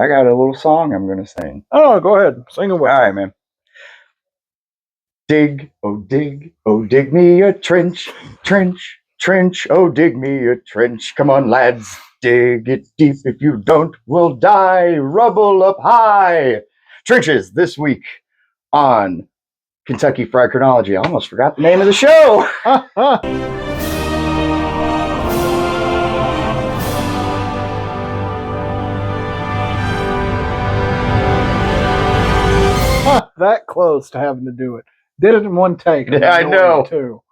I got a little song I'm going to sing. Oh, go ahead. Sing away. All right, man. Dig, oh dig me a trench, trench, trench, oh dig me a trench. Come on, lads, dig it deep. If you don't, we'll die. Rubble up high. Trenches this week on Kentucky Fried Chronology. I almost forgot the name of the show. That close to having to do it. Did it in one take. Yeah, I know. Too.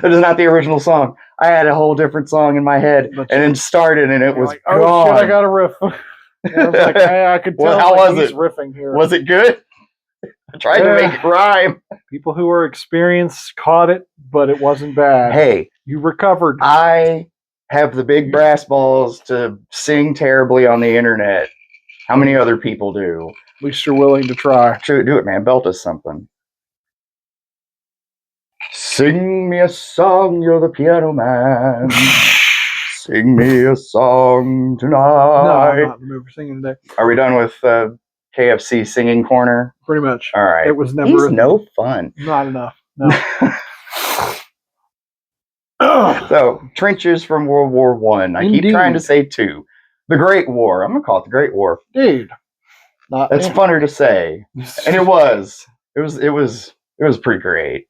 It is not the original song. I had a whole different song in my head, and then started, and it was like, gone. Oh shit! I got a riff. I was like, hey, I could tell. Well, how was he's it? Riffing here. Was it good? I tried to make it rhyme. People who are experienced caught it, but it wasn't bad. Hey, you recovered. I have the big brass balls to sing terribly on the internet. How many other people do? At least you're willing to try. Do it, man. Belt us something. Sing me a song, you're the piano man. Sing me a song tonight. No, I'm not in the mood for singing today. Are we done with KFC singing corner? Pretty much. All right. It was never. He's no fun. Not enough. No. So, trenches from World War I. I keep trying to say two. The Great War. I'm gonna call it the Great War. Dude. That's funner to say. And it was. It was pretty great.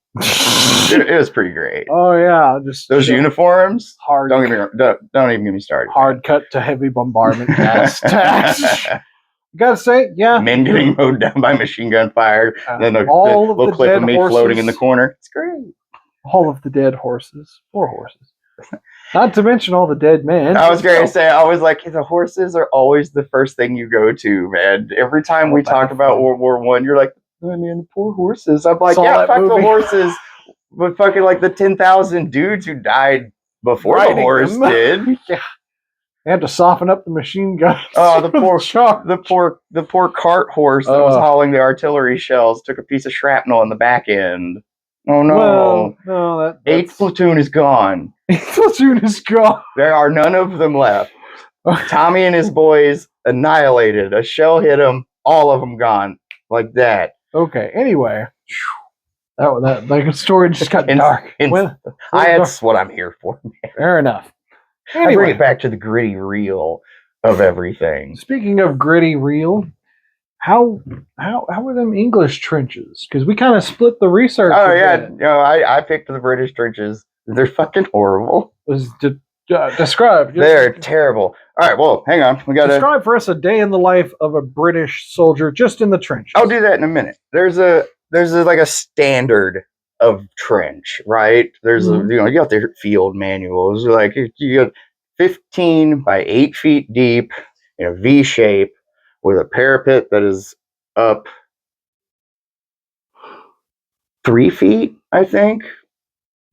It was pretty great. Oh yeah, just those uniforms. Hard. Don't even get me started. Hard cut to heavy bombardment gas. You gotta say, yeah. Men getting mowed down by machine gun fire. Then the little clip of me floating in the corner. It's great. All of the dead horses. 4 horses. Not to mention all the dead men. I was going to say, I was like, the horses are always the first thing you go to, man. Every time we talk about World War I, you're like, oh, man, the poor horses. I'm like, yeah, fuck the horses. But fucking like the 10,000 dudes who died before the horse did. Yeah. They had to soften up the machine guns. Oh, the poor cart horse that was hauling the artillery shells took a piece of shrapnel in the back end. Oh no! Well, no, that's... 8th platoon is gone. 8th platoon is gone. There are none of them left. Tommy and his boys annihilated. A shell hit them. All of them gone. Like that. Okay. Anyway, that like a story just got dark. That's what I'm here for. Man. Fair enough. Anyway, I bring it back to the gritty real of everything. Speaking of gritty real. How were them English trenches? Because we kind of split the research. Oh yeah, I picked the British trenches. They're fucking horrible. Describe. They're terrible. All right, well, hang on. We got to describe for us a day in the life of a British soldier just in the trenches. I'll do that in a minute. There's like a standard of trench, right? There's you got the field manuals. Like you got 15 by 8 feet deep in a V shape. With a parapet that is up 3 feet, I think.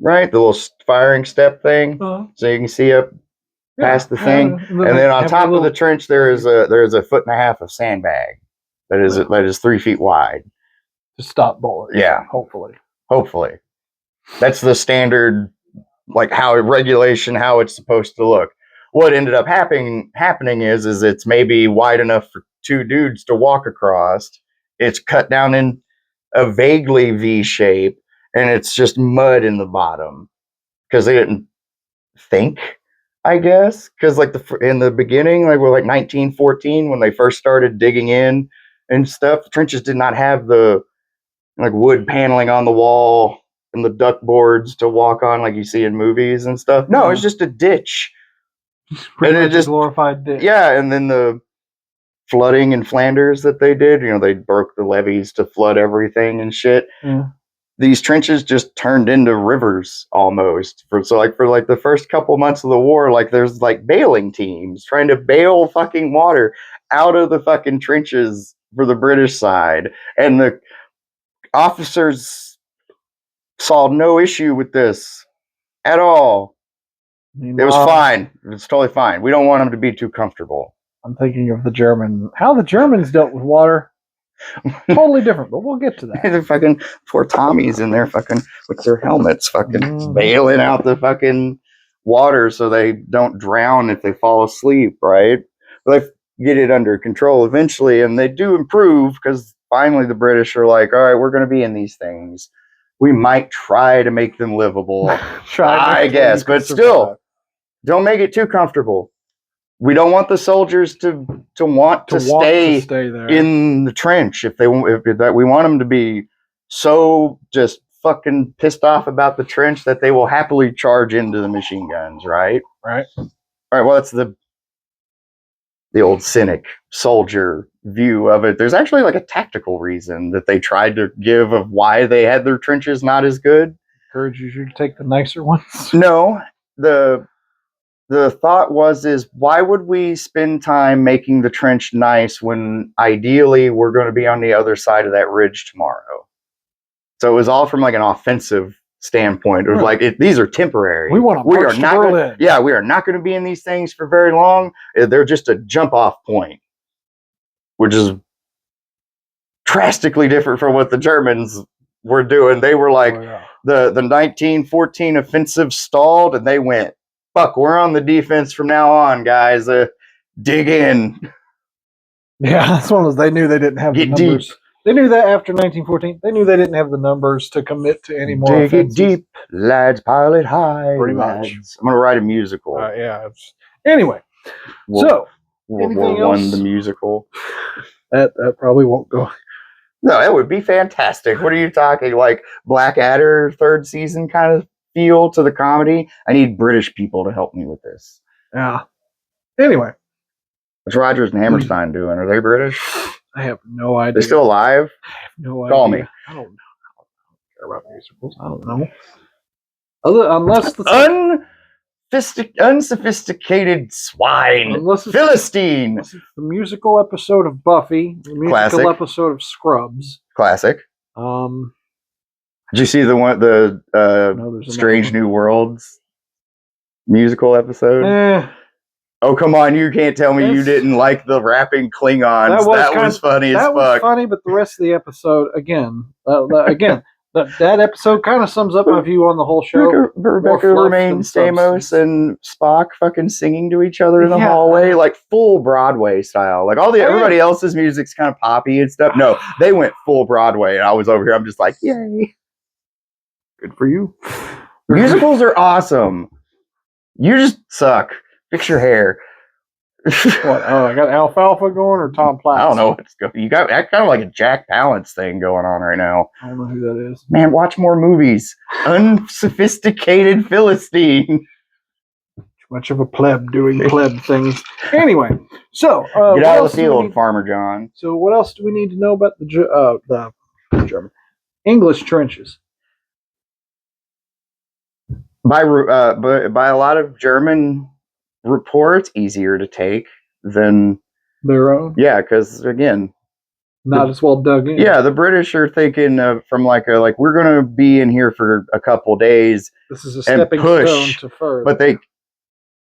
Right? The little firing step thing. So you can see up past the thing. And then on top of the trench there is a 1.5 foot of sandbag that is 3 feet wide. To stop bullets. Yeah. Hopefully. That's the standard, like how it's supposed to look. What ended up happening is it's maybe wide enough for 2 dudes to walk across. It's cut down in a vaguely V shape, and it's just mud in the bottom because they didn't think, I guess. Because like in the beginning, like we're like 1914 when they first started digging in and stuff, the trenches did not have the like wood paneling on the wall and the duck boards to walk on like you see in movies and stuff. No, it's just a ditch. Pretty much just glorified ditch. Yeah, and then the flooding in Flanders that they did, they broke the levees to flood everything and shit. Yeah. These trenches just turned into rivers almost. For the first couple months of the war, like there's like bailing teams trying to bail fucking water out of the fucking trenches for the British side, and the officers saw no issue with this at all. It was fine. It was totally fine. We don't want them to be too comfortable. I'm thinking of how the Germans dealt with water. Totally different, but we'll get to that. They're fucking poor Tommies in there fucking with their helmets fucking bailing out the fucking water so they don't drown if they fall asleep, right? But get it under control eventually, and they do improve because finally the British are like, all right, we're going to be in these things. We might try to make them livable, I guess, but still, don't make it too comfortable. We don't want the soldiers to want to stay there in the trench if that we want them to be so just fucking pissed off about the trench that they will happily charge into the machine guns, right? Right. All right. Well, that's the old cynic soldier view of it. There's actually like a tactical reason that they tried to give of why they had their trenches not as good. Encourage you to take the nicer ones. No, the thought is why would we spend time making the trench nice when ideally we're going to be on the other side of that ridge tomorrow? So it was all from like an offensive standpoint of like these are temporary. We want to march to Berlin. Yeah, we are not going to be in these things for very long. They're just a jump off point, which is drastically different from what the Germans were doing. They were like the 1914 offensive stalled, and they went, fuck, we're on the defense from now on, guys. Dig in. Yeah, that's one of those. They knew they didn't have the numbers. Deep. They knew that after 1914, they knew they didn't have the numbers to commit to any more offenses. Dig it deep, lads, pile it high. Pretty lads. much. I'm going to write a musical. Yeah. Anyway, so World War I, the musical. That probably won't go. No, that would be fantastic. What are you talking? Like Blackadder third season kind of feel to the comedy? I need British people to help me with this. Yeah. Anyway. What's Rodgers and Hammerstein doing? Are they British? I have no idea. They're still alive? I have no Call idea. me. I don't know. I don't care about musicals. I don't know. Unless unsophisticated swine. Philistine. Unless it's the musical episode of Buffy, the musical episode of Scrubs. Classic. Did you see the Strange New Worlds musical episode? Oh, come on, you can't tell me you didn't like the rapping Klingons. That was funny as fuck. That was funny, but the rest of the episode, that episode kind of sums up my view on the whole show. Rebecca Romaine Stamos and Spock fucking singing to each other in the hallway, like full Broadway style. Like everybody else's music's kind of poppy and stuff. No, they went full Broadway, and I was over here. I'm just like, yay. Good for you. Musicals are awesome. You just suck. Fix your hair. What? Oh, I got Alfalfa going or Tom Platz? I don't know what's going. You got that kind of like a Jack Palance thing going on right now. I don't know who that is. Man, watch more movies. Unsophisticated Philistine. Too much of a pleb doing pleb things. Anyway, so get out of the field, Farmer John. So, what else do we need to know about the German English trenches? By a lot of German reports, easier to take than their own. Yeah, because again, not as well dug in. Yeah, the British are thinking from like we're going to be in here for a couple days. This is a stepping stone to further. But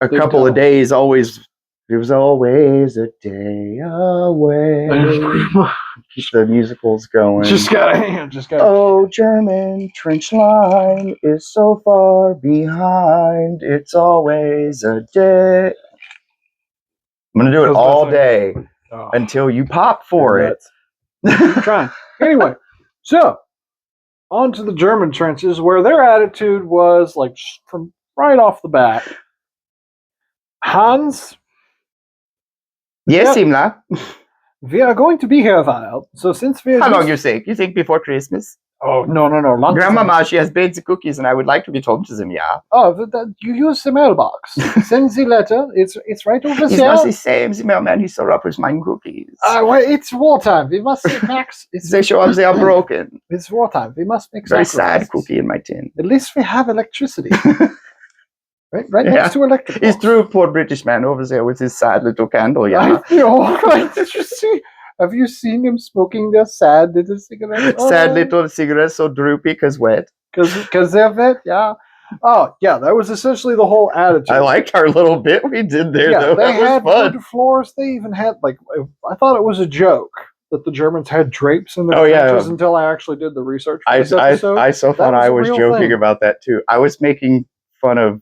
a couple of days always. It was always a day away. Keep the musicals going. Just got. Oh, German trench line is so far behind. It's always a day. I'm gonna do it all day until you pop for it. I'm trying. Anyway, so on to the German trenches, where their attitude was like from right off the bat. Hans. Yes, Imla. We are going to be here a while. So since we are... How long you think? You think before Christmas? Oh, no. Grandmama, she has baked the cookies and I would like to be home to them, yeah. Oh, you use the mailbox. Send the letter. It's right over there. It's not the same. The mailman, he's so rough with my cookies. Well, it's wartime. We must max... They show up, they are broken. It's wartime. We must make very sad cookie in my tin. At least we have electricity. Right next to electric. He's through, poor British man over there with his sad little candle, yeah. Did you see? Have you seen him smoking their sad little cigarettes? Sad little cigarettes, so droopy because wet. Because they're wet, yeah. Oh, yeah, that was essentially the whole attitude. I liked our little bit we did there, though. They had wood floors. They even had, I thought it was a joke that the Germans had drapes in their trenches until I actually did the research for this episode. I so thought I was joking about that, too. I was making fun of...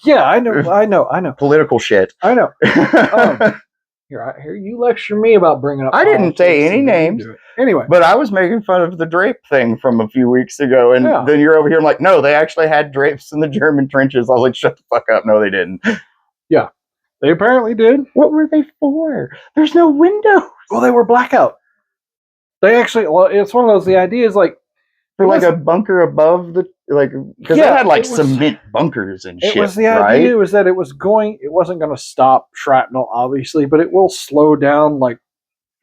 Yeah, I know. Political shit. I know. Here you lecture me about bringing up. I didn't say politics, any and then you names. do it. Anyway, But I was making fun of the drape thing from a few weeks ago, and Yeah. then you're over here like, no, they actually had drapes in the German trenches. I was like, shut the fuck up. No, they didn't. they apparently did. What were they for? There's no windows. Well, they were blackout. They actually. Well, it's one of those. The idea is like For it like was- a bunker above the because Yeah, they had like it was- cement bunkers and It shit. was the right? idea was that it wasn't going to stop shrapnel, obviously, but it will slow down, like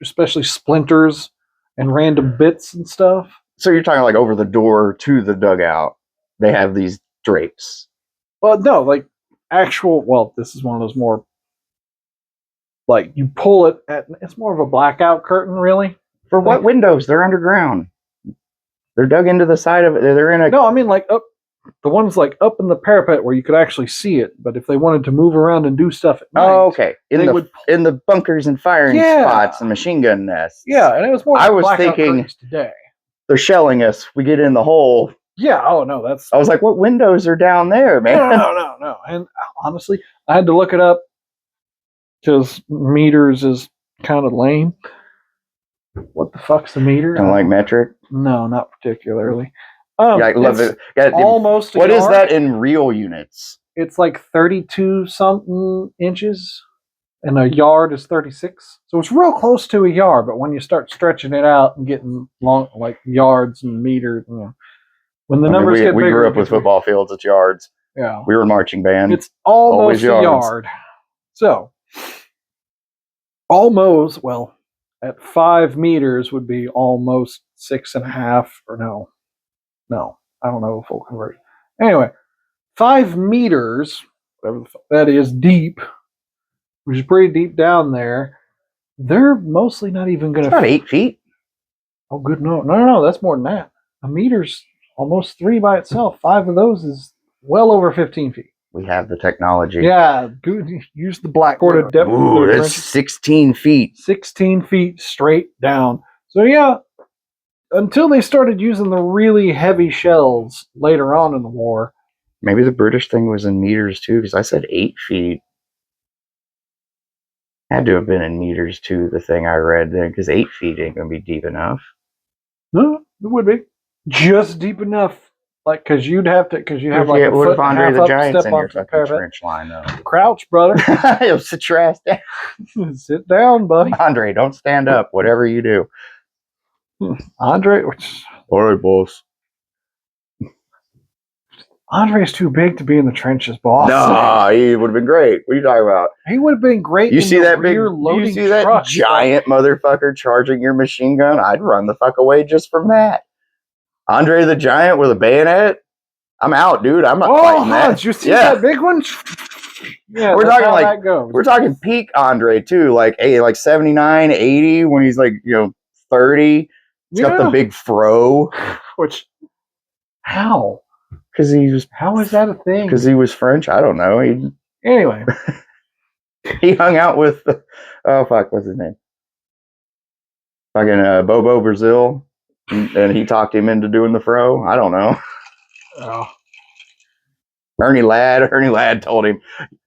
especially splinters and random bits and stuff. So you're talking like over the door to the dugout, they have these drapes. Well, no, like actual. Well, this is one of those more like you pull it at. It's more of a blackout curtain, really. For what windows? They're underground. They're dug into the side of it. They're in a No, I mean like up. The ones like up in the parapet where you could actually see it, but if they wanted to move around and do stuff at night, okay. they would. In the bunkers and firing Yeah. spots and machine gun nests. Yeah, and it was more. I like was blackout thinking- curtains today. They're shelling us. We get in the hole. Yeah. Oh no, that's I was like, what windows are down there, man? no. And honestly, I had to look it up because meters is kind of lame. What the fuck's a meter? Don't like metric. No, not particularly. Yeah, I love it's it. Yeah, Almost. what a is yard. that in real units? It's like 32 something inches, and a yard is 36. So it's real close to a yard. But when you start stretching it out and getting long, like yards and meters, when the numbers get we bigger, grew up with football fields. It's yards. Yeah, We were marching band. it's almost always a yards. yard. So almost, well, at 5 meters would be almost 6.5, or no, I don't know a full conversion. Anyway, 5 meters, whatever the fuck that is, deep, which is pretty deep down there. They're mostly not even going It's about to. 8 feet. Oh, good. No. That's more than that. A meter's almost 3 by itself. 5 of those is well over 15 feet. We have the technology. Yeah, good. Use the blackboard of depth. of Ooh, their that's trenches. 16 feet. 16 feet straight down. So yeah, until they started using the really heavy shells later on in the war. Maybe the British thing was in meters too, because I said 8 feet. Had to have been in meters too, the thing I read there, because 8 feet ain't going to be deep enough. No, it would be just deep enough, like because you have like a what foot if and a Andre half the up, Giant's step in your onto the fucking parapet. trench line, though? Crouch, brother. You'll sit your ass down. Sit down, buddy. Andre, don't stand up, whatever you do. Andre, All right, boss. Andre's too big to be in the trenches, boss. No, he would have been great. What are you talking about? He would have been great. You in see the that big, rear you loading see that trucks, giant motherfucker charging your machine gun? I'd run the fuck away just from that. Andre the Giant with a bayonet? I'm out, dude. I'm not fighting that. Hans, you see Yeah. that big one? Yeah, We're that's talking how like- that goes. We're talking peak Andre too, like 79, 80 when he's like 30. He's got the big fro Which, how? because How is that a thing? he was French. I don't know. Anyway, He hung out with oh fuck, what's his name? Fucking Bobo Brazil, and he talked him into doing the fro. I don't know. oh, Ernie Ladd told him,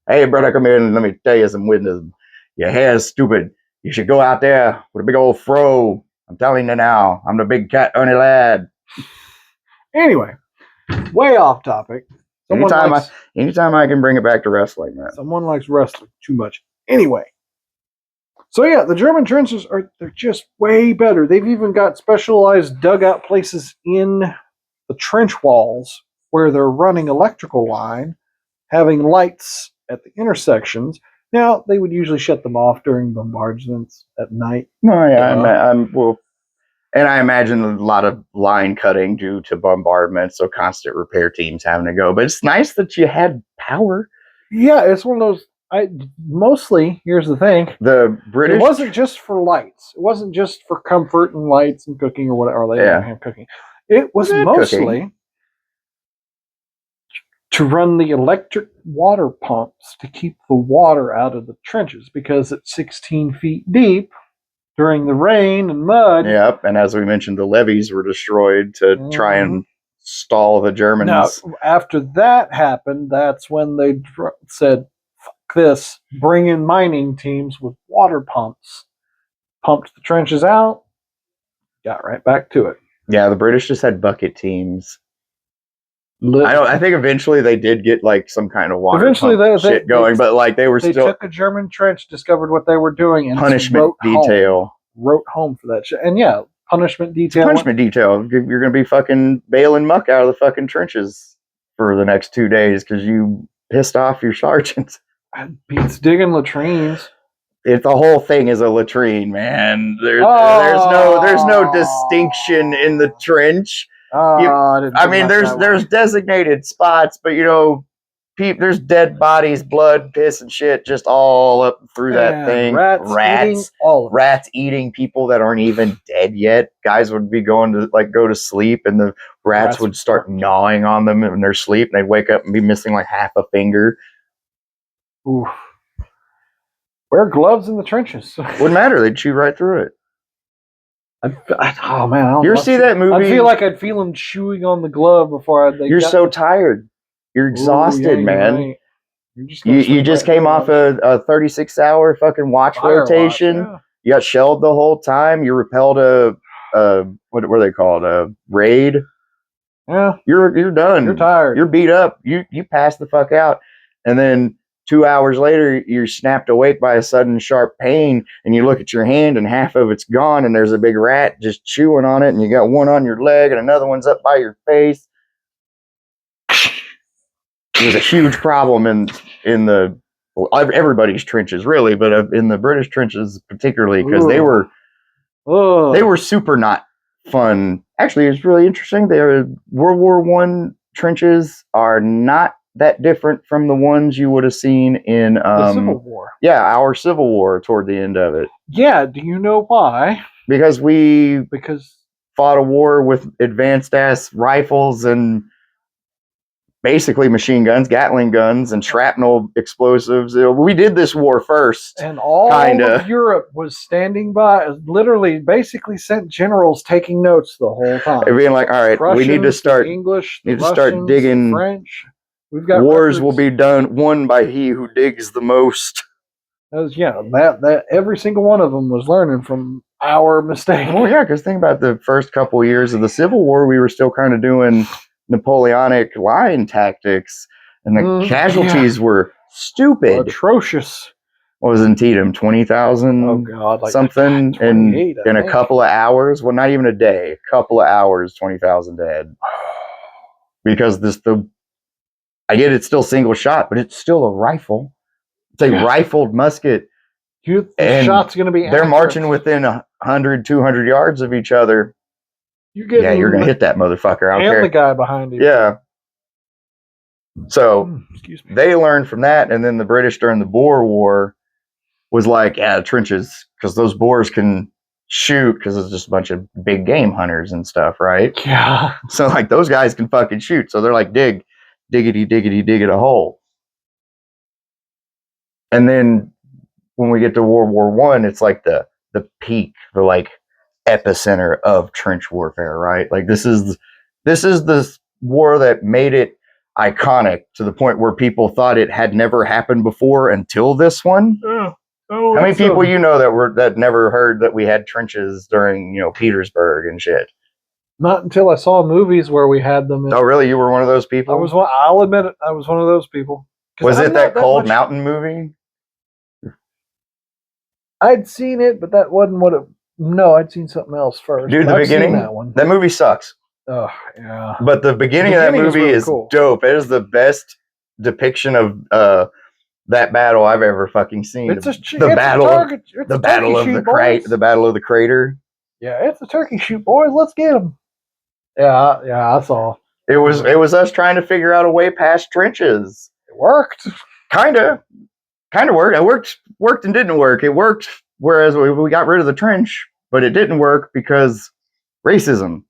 "Hey brother, come here and let me tell you some wisdom. Your hair's stupid. You should go out there with a big old fro. I'm telling you now. I'm the big cat, Ernie Ladd." anyway, way off topic. Anytime I can bring it back to wrestling, man. Someone likes wrestling too much. Anyway, so yeah, the German trenches they're just way better. They've even got specialized dugout places in the trench walls where they're running electrical line, having lights at the intersections. Now they would usually shut them off during bombardments at night. No, yeah, and I imagine a lot of line cutting due to bombardment, so constant repair teams having to go. But it's nice that you had power. Yeah, it's one of those. Mostly, here's the thing. The British. It wasn't just for lights. It wasn't just for comfort and lights and cooking or whatever. Or they didn't have cooking. It was They had mostly cooking. to run the electric water pumps to keep the water out of the trenches because it's 16 feet deep during the rain and mud. Yep, and as we mentioned, the levees were destroyed to try and stall the Germans. Now, after that happened, that's when they said, "Fuck this, bring in mining teams with water pumps, pumped the trenches out, got right back to it. Yeah, the British just had bucket teams. I think eventually they did get like some kind of water pump shit going, but like they took a German trench, discovered what they were doing, and punishment detail. Wrote home for that shit. And yeah, punishment detail. Punishment detail. You're gonna be fucking bailing muck out of the fucking trenches for the next 2 days because you pissed off your sergeants. That beats digging latrines. The whole thing is a latrine, man. There's no distinction in the trench. There's designated spots, but there's dead bodies, blood, piss, and shit just all up through that thing. Rats eating people that aren't even dead yet. Guys would be going to go to sleep, and the rats would start gnawing on them in their sleep, and they'd wake up and be missing like half a finger. Oof. Wear gloves in the trenches. Wouldn't matter. They'd chew right through it. Oh man! You ever see that movie? I feel like I'd feel them chewing on the glove before You're so tired. You're exhausted, man. You just came off a 36-hour fucking watch rotation. Yeah. You got shelled the whole time. You repelled what were they called? A raid. Yeah. You're done. You're tired. You're beat up. You passed the fuck out, and then 2 hours later, you're snapped awake by a sudden sharp pain, and you look at your hand, and half of it's gone, and there's a big rat just chewing on it, and you got one on your leg, and another one's up by your face. It was a huge problem in everybody's trenches, really, but in the British trenches particularly, because they were super not fun. Actually, it's really interesting. World War I trenches are not that different from the ones you would have seen in the Civil War. Yeah, our Civil War toward the end of it. Yeah, do you know why? Because we fought a war with advanced ass rifles and basically machine guns, Gatling guns, and shrapnel explosives. We did this war first. And all of Europe was standing by, literally basically sent generals taking notes the whole time. They're being like, all right, Russians, we need to start English, start digging. French. We've got wars will be won by he who digs the most. That every single one of them was learning from our mistake. Well, yeah, because think about the first couple of years of the Civil War, we were still kind of doing Napoleonic line tactics, and the casualties were stupid, atrocious. What was Antietam? 20,000? Oh God, like something in a couple of hours. Well, not even a day. A couple of hours, 20,000 dead. Because I get it's still single shot, but it's still a rifle. It's a rifled musket. The shot's going to be they're marching within 100, 200 yards of each other. You're going to hit that motherfucker. I don't care. The guy behind you. Yeah. So they learned from that, and then the British during the Boer War was like, yeah, trenches, because those Boers can shoot, because it's just a bunch of big game hunters and stuff, right? Yeah. So like those guys can fucking shoot. So they're like, diggity, dig it a hole. And then when we get to World War I, it's like the peak, the like epicenter of trench warfare, right? Like this is the war that made it iconic to the point where people thought it had never happened before until this one. How many people that never heard that we had trenches during Petersburg and shit? Not until I saw movies where we had them. Oh, really? You were one of those people? I'll admit it. I was one of those people. Was it that Cold Mountain movie? I'd seen it, but that wasn't what it. No, I'd seen something else first. Dude, the beginning, that movie sucks. Oh, yeah. But the beginning of that movie is cool. Dope. It is the best depiction of that battle I've ever fucking seen. The battle of the crater. Yeah, it's a turkey shoot, boys. Let's get them. Yeah, that's all. It was us trying to figure out a way past trenches. It worked. Kinda worked. It worked and didn't work. It worked, whereas we got rid of the trench, but it didn't work because racism.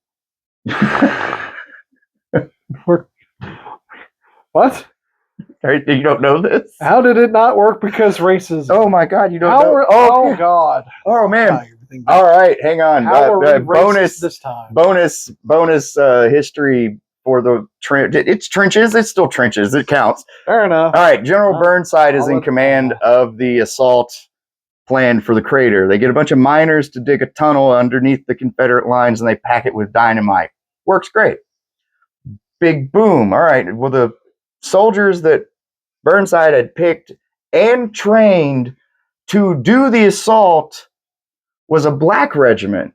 What? You don't know this? How did it not work because racism? Oh my God, you don't know? Oh God. Oh man. All right, hang on. How are we bonus this time? Bonus history for the trench. It's trenches. It's still trenches. It counts. Fair enough. All right. General Burnside is I'll in let- command of the assault plan for the crater. They get a bunch of miners to dig a tunnel underneath the Confederate lines, and they pack it with dynamite. Works great. Big boom. All right. Well, the soldiers that Burnside had picked and trained to do the assault was a black regiment.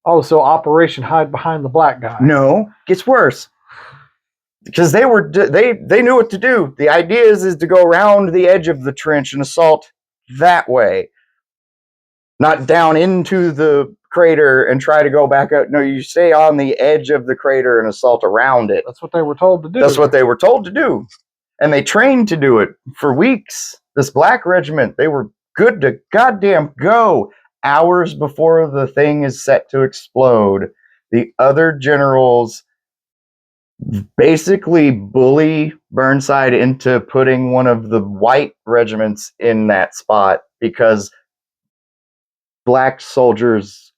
Oh, so Operation Hide Behind the Black Guy. No, gets worse. Because they knew what to do. The idea is to go around the edge of the trench and assault that way. Not down into the crater and try to go back out. No, you stay on the edge of the crater and assault around it. That's what they were told to do. That's what they were told to do. And they trained to do it for weeks. This black regiment, they were good to goddamn go. Hours before the thing is set to explode, the other generals basically bully Burnside into putting one of the white regiments in that spot because black soldiers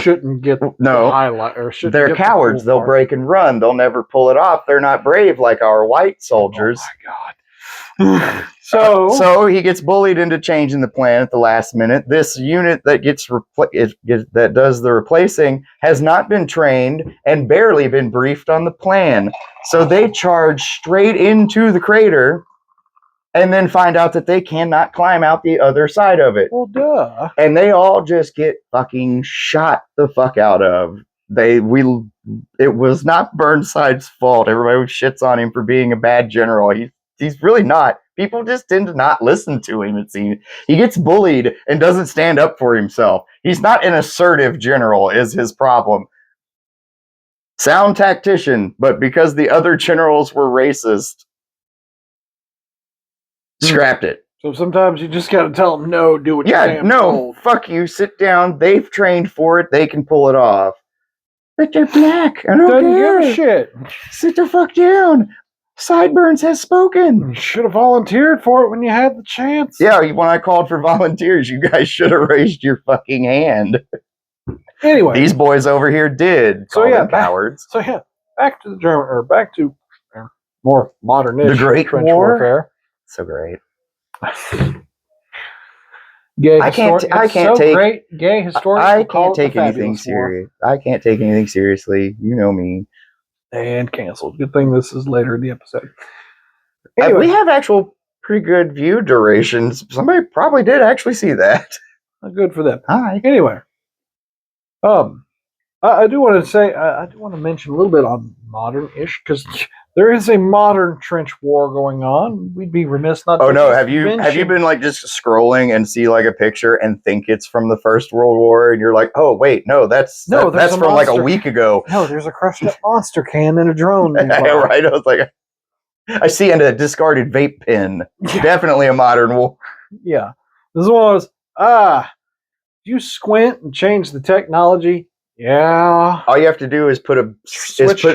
shouldn't get the highlight, or shouldn't. They're get cowards. The cool They'll break and run. They'll never pull it off. They're not brave like our white soldiers. Oh my god! So he gets bullied into changing the plan at the last minute. This unit that that does the replacing has not been trained and barely been briefed on the plan. So they charge straight into the crater and then find out that they cannot climb out the other side of it. Well, duh. And they all just get fucking shot the fuck out of. It was not Burnside's fault. Everybody shits on him for being a bad general. He's really not. People just tend to not listen to him, it seems. He gets bullied and doesn't stand up for himself. He's not an assertive general, is his problem. Sound tactician, but because the other generals were racist, scrapped it. So sometimes you just got to tell them, no, do what you're told. Fuck you, sit down. They've trained for it. They can pull it off. But they're black. I don't care. Give a shit. Sit the fuck down. Sideburns has spoken. You should have volunteered for it when you had the chance. Yeah, when I called for volunteers, you guys should have raised your fucking hand. Anyway, these boys over here did. So yeah, cowards. Back to the German, or back to more modern-ish the Great trench War. warfare. So great. Gay I can't take anything serious. I can't take anything seriously. You know me. And canceled. Good thing this is later in the episode. Anyway, we have actual pretty good view durations. Somebody probably did actually see that. Good for them. Hi. Anyway, I do want to say I do want to mention a little bit on modern-ish, because there is a modern trench war going on. We'd be remiss not. Oh no! Have you been like just scrolling and see like a picture and think it's from the First World War, and you're like, oh wait, no, that's from like a week ago. No, there's a crushed up monster can in a drone. Right? I was like, I see a discarded vape pen. Yeah. Definitely a modern war. Yeah, this one was you squint and change the technology. Yeah. All you have to do is put a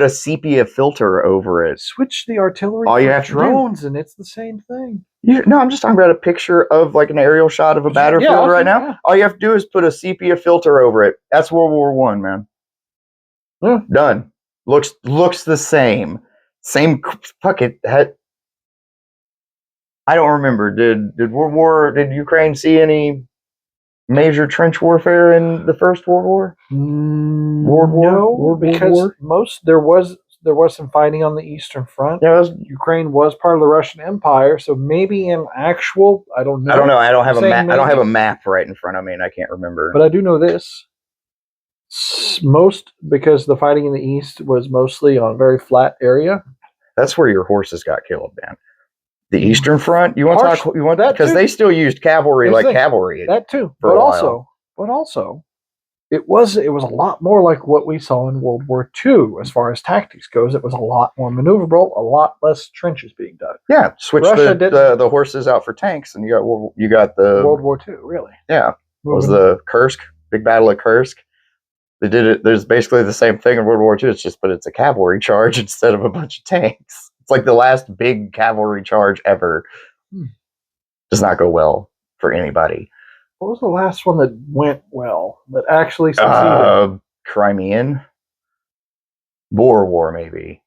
sepia filter over it. Switch the artillery. All you have drones, and it's the same thing. No, I'm just talking about a picture of like an aerial shot of a battlefield right now. Yeah. All you have to do is put a sepia filter over it. That's World War I, man. Yeah. Done. Looks the same. Same. Fuck it. I don't remember. Did Ukraine see any major trench warfare in the First World War? Because there was some fighting on the Eastern Front. Yeah, Ukraine was part of the Russian Empire, so maybe in actual, I don't know. I don't have a map. I don't have a map right in front of me, and I can't remember. But I do know this: because the fighting in the East was mostly on a very flat area. That's where your horses got killed, man. The Eastern Front. You want that because they still used cavalry cavalry. That too, but also, it was a lot more like what we saw in World War II as far as tactics goes. It was a lot more maneuverable, a lot less trenches being dug. Yeah, switch the horses out for tanks, and you got the World War II. Really? Yeah, it was the Kursk big battle of Kursk. They did it. There's basically the same thing in World War II. But it's a cavalry charge instead of a bunch of tanks. It's like the last big cavalry charge ever. Does not go well for anybody. What was the last one that went well, that actually succeeded? Crimean? Boer War, maybe.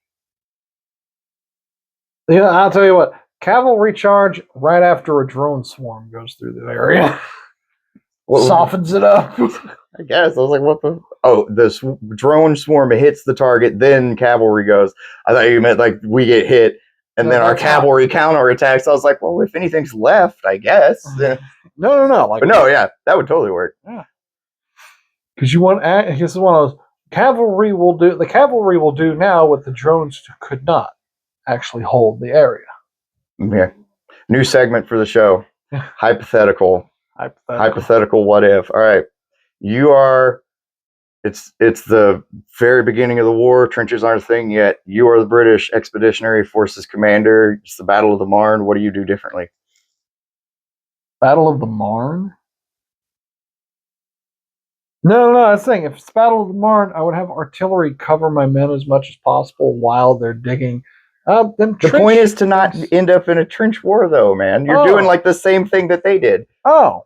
Yeah, I'll tell you what. Cavalry charge right after a drone swarm goes through the area. Softens it up. I guess. I was like, what the? Oh, the drone swarm hits the target, then cavalry goes. I thought you meant like we get hit, and No, then our that's how- cavalry counterattacks. I was like, well, if anything's left, I guess. No. Like, But no, yeah, that would totally work. yeah. Because you want, this is one of those, cavalry will do, the cavalry will do now what the drones could not actually hold the area. Yeah. New segment for the show. Hypothetical. Hypothetical what if. All right. You are, it's the very beginning of the war. Trenches aren't a thing yet. You are the British Expeditionary Forces commander. It's the Battle of the Marne. What do you do differently? Battle of the Marne? No, that's the thing. If it's Battle of the Marne, I would have artillery cover my men as much as possible while they're digging. The point is to not end up in a trench war, though, man. You're doing like the same thing that they did. Oh.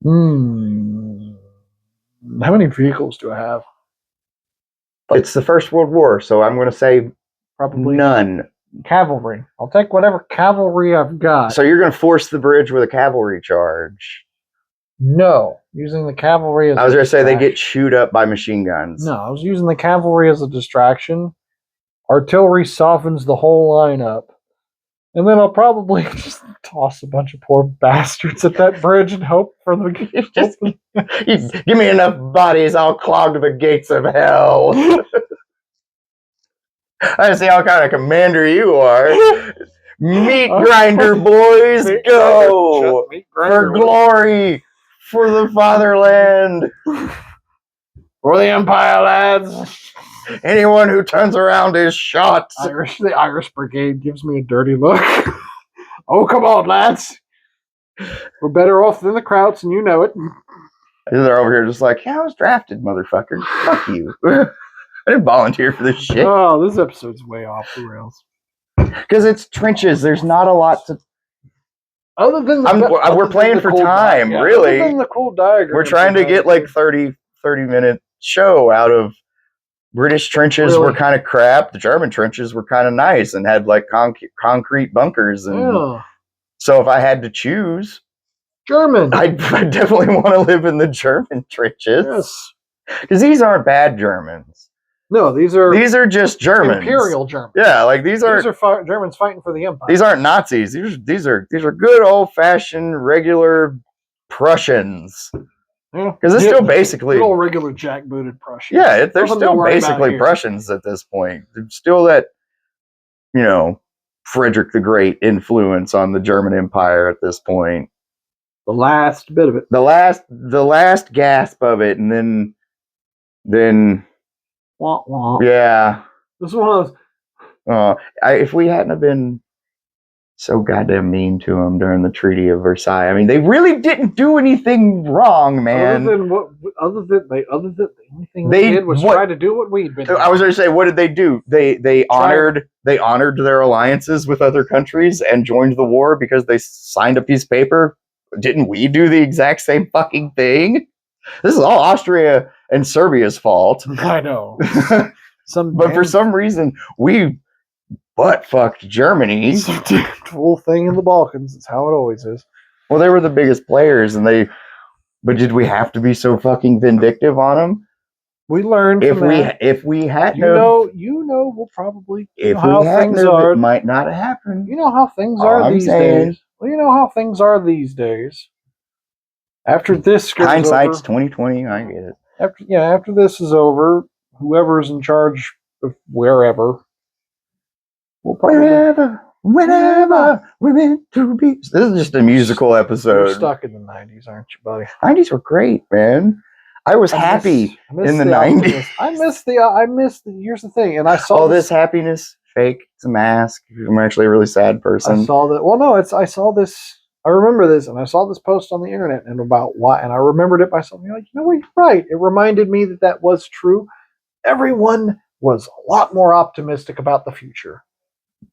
How many vehicles do I have? It's the First World War, so I'm going to say probably none. Cavalry. I'll take whatever cavalry I've got. So you're going to force the bridge with a cavalry charge? No, using the cavalry as I was going to say they get chewed up by machine guns. No, I was using the cavalry as a distraction. Artillery softens the whole line up. And then I'll probably just toss a bunch of poor bastards at that bridge and hope for the... Give me enough bodies, I'll clog the gates of hell. I see how kind of commander you are. Meat grinder, boys, go! For glory! For the fatherland! For the Empire, lads! Anyone who turns around is shot. The Irish Brigade gives me a dirty look. Oh, come on, lads. We're better off than the Krauts, and you know it. They're over here just like, yeah, I was drafted, motherfucker. Fuck you. I didn't volunteer for this shit. Oh, this episode's way off the rails. Because it's trenches. There's not a lot to... Other than we're playing for time, really. Other than the cool diagram. We're trying to get like 30-minute show out of... British trenches were kind of crap. The German trenches were kind of nice and had like concrete bunkers. And so if I had to choose, German, I definitely want to live in the German trenches. Yes, because these aren't bad Germans. No, these are just Germans. Imperial Germans. Yeah, like these are Germans fighting for the empire. These aren't Nazis. These are good old fashioned regular Prussians. Yeah, because it's still basically good old regular jackbooted Prussians. Yeah, they're still basically Prussians at this point. There's still that, Frederick the Great influence on the German Empire at this point. The last bit of it. The last gasp of it, and then wah, wah. Yeah. This is one of those. If we hadn't have been so goddamn mean to them during the Treaty of Versailles, I mean, they really didn't do anything wrong, man. Other than the only thing they did was try to do what we'd been doing. I was going to say, what did they do? They honored their alliances with other countries and joined the war because they signed a piece of paper. Didn't we do the exact same fucking thing? This is all Austria and Serbia's fault. I know. But for some reason, we butt-fucked Germany. It's a whole thing in the Balkans. It's how it always is. Well, they were the biggest players, but did we have to be so fucking vindictive on them? We learned if we had we'll probably if we had it might not happen. You know how things are these days. Well, you know how things are these days. After this goes hindsight's 20/20, I get it. After this is over, whoever's in charge of wherever will probably whenever we're meant to be. This is just a musical episode. You're stuck in the 90s, aren't you, buddy? 90s were great, man. I was happy in the 90s. I missed here's the thing, and I saw this happiness fake. It's a mask. I'm actually a really sad person. I saw that. Well, no, I saw this. I remember this, and I saw this post on the internet and about why, and I remembered it by something like, what, you're right. It reminded me that was true. Everyone was a lot more optimistic about the future.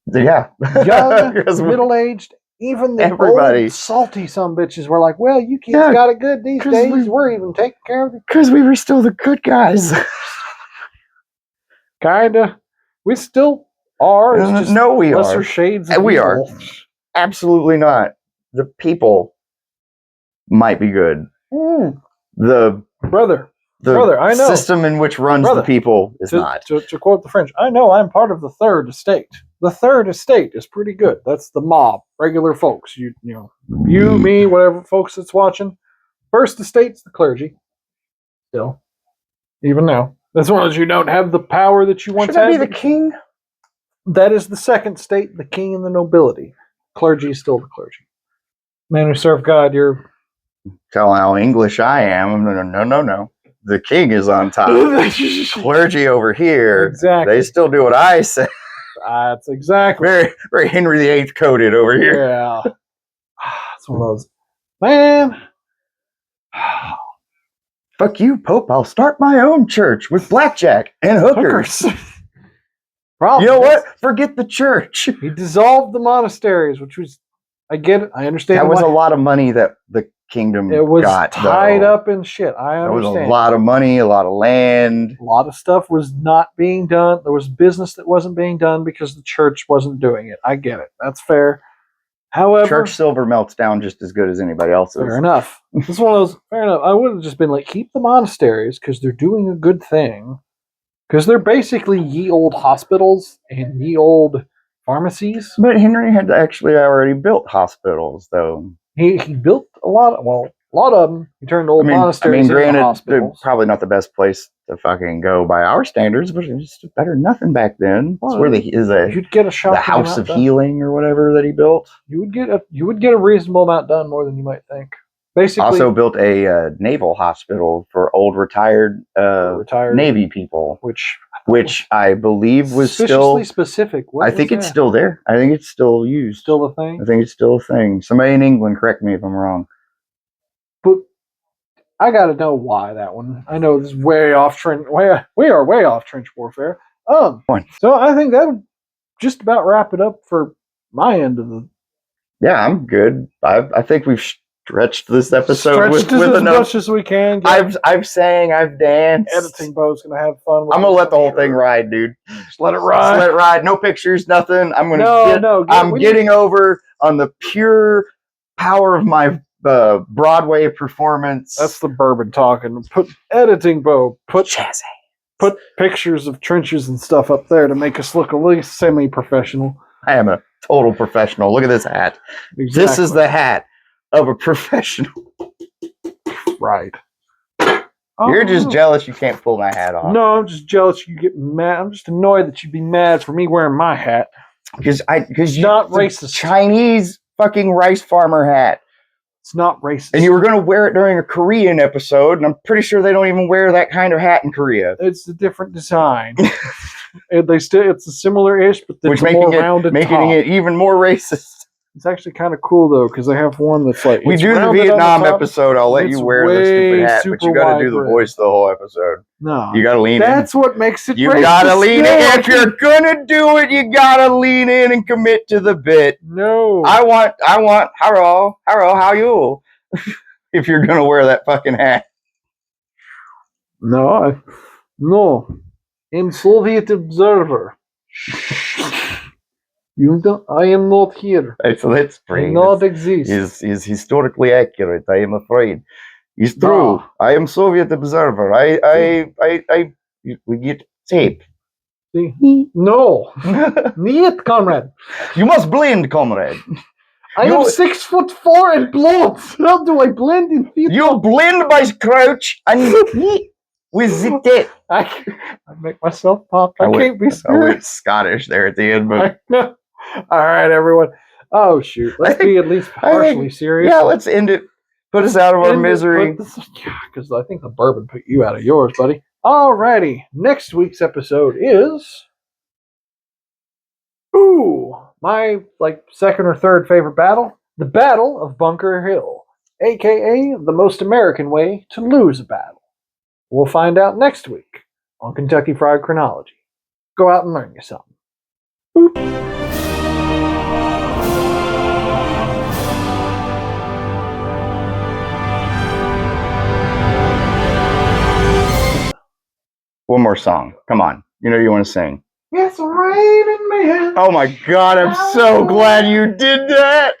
Yeah. Young, middle-aged, even the old salty sumbitches were like, well, you kids got it good these days. We're even taking care of it. Because we were still the good guys. Kinda. We still are. It's just no, we lesser are. shades of We evil. are. Absolutely not. The people might be good. The Brother, I know. system in which runs the people is not. To quote the French, I know I'm part of the third estate. The third estate is pretty good. That's the mob, regular folks. You know, you, me, whatever folks that's watching. First estate's the clergy. Still, even now, as long as you don't have the power that you once Should that had. be the king? That is the second state, the king and the nobility. Clergy is still the clergy. Man who serve God, you're. Tell how English I am. No. The king is on top. Clergy over here. Exactly. They still do what I say. That's exactly. Very Henry VIII coded over here. Yeah. It's one of those. Man. Fuck you, Pope. I'll start my own church with blackjack and hookers. Problem You know is, what? Forget the church. He dissolved the monasteries, which was, I get it. I understand. That was a lot of money that the kingdom It was got, tied though. up in shit. I understand. There was a lot of money, a lot of land. A lot of stuff was not being done. There was business that wasn't being done because the church wasn't doing it. I get it. That's fair. However, Church silver melts down just as good as anybody else's. Fair enough. This is one of those. Fair enough. I would have just been like, keep the monasteries because they're doing a good thing. Because they're basically ye old hospitals and ye old pharmacies. But Henry had actually already built hospitals, though. He built a lot of them. He turned old monasteries into granted, hospitals. Probably not the best place to fucking go by our standards, but it's just better than nothing back then. It's where you'd get a shot. The House of Healing or whatever that he built. You would get a reasonable amount done, more than you might think. Basically, also built a naval hospital for old retired Navy people, which I believe was still specific. I think it's still there. I think it's still used. Still a thing. I think it's still a thing. Somebody in England, correct me if I'm wrong. But I got to know why that one. I know this is way off trench. We are way off trench warfare. So I think that would just about wrap it up for my end of the. Yeah, I'm good. I think we've stretched this episode with as enough. Much as we can. I've sang, I've danced. Editing Bo's gonna have fun. I'm gonna let the whole thing ride, dude. Just let it ride. Just let it ride. No pictures, nothing. I'm getting over on the pure power of my Broadway performance. That's the bourbon talking. Put Editing Bo. Put pictures of trenches and stuff up there to make us look at least semi-professional. I am a total professional. Look at this hat. Exactly. This is the hat of a professional. Right. You're just jealous you can't pull my hat off. No, I'm just jealous you get mad. I'm just annoyed that you'd be mad for me wearing my hat. Because not racist. Chinese fucking rice farmer hat. It's not racist. And you were going to wear it during a Korean episode, and I'm pretty sure they don't even wear that kind of hat in Korea. It's a different design. It's a similar-ish, but it's more rounded making it even more racist. It's actually kind of cool though, because they have one that's like we do the Vietnam episode. I'll let you wear the stupid hat, but you got to do the voice the whole episode. No, you got to lean in. That's what makes it. You got to lean in. If you're gonna do it, you got to lean in and commit to the bit. No, I want. Hello, how you? If you're gonna wear that fucking hat. No. I'm Soviet observer. I am not here. So that's pretty. I not exist. Is historically accurate. I am afraid. It's true. No. I am Soviet observer. We get tape. No, niet, comrade. You must blend, comrade. I am 6'4" and blonde. How do I blend in Vietnam? You blend by crouch and with the tape. I make myself pop. I can't be serious. I went Scottish there at the end, but. All right, everyone. Oh, shoot. Let's be at least partially serious. Yeah, let's end it. Put us out of our misery. Because I think the bourbon put you out of yours, buddy. All righty. Next week's episode is... my second or third favorite battle. The Battle of Bunker Hill. A.K.a. the most American way to lose a battle. We'll find out next week on Kentucky Fried Chronology. Go out and learn you something. Boop. One more song. Come on. You know you want to sing. It's raining men. Oh my god, I'm so glad you did that.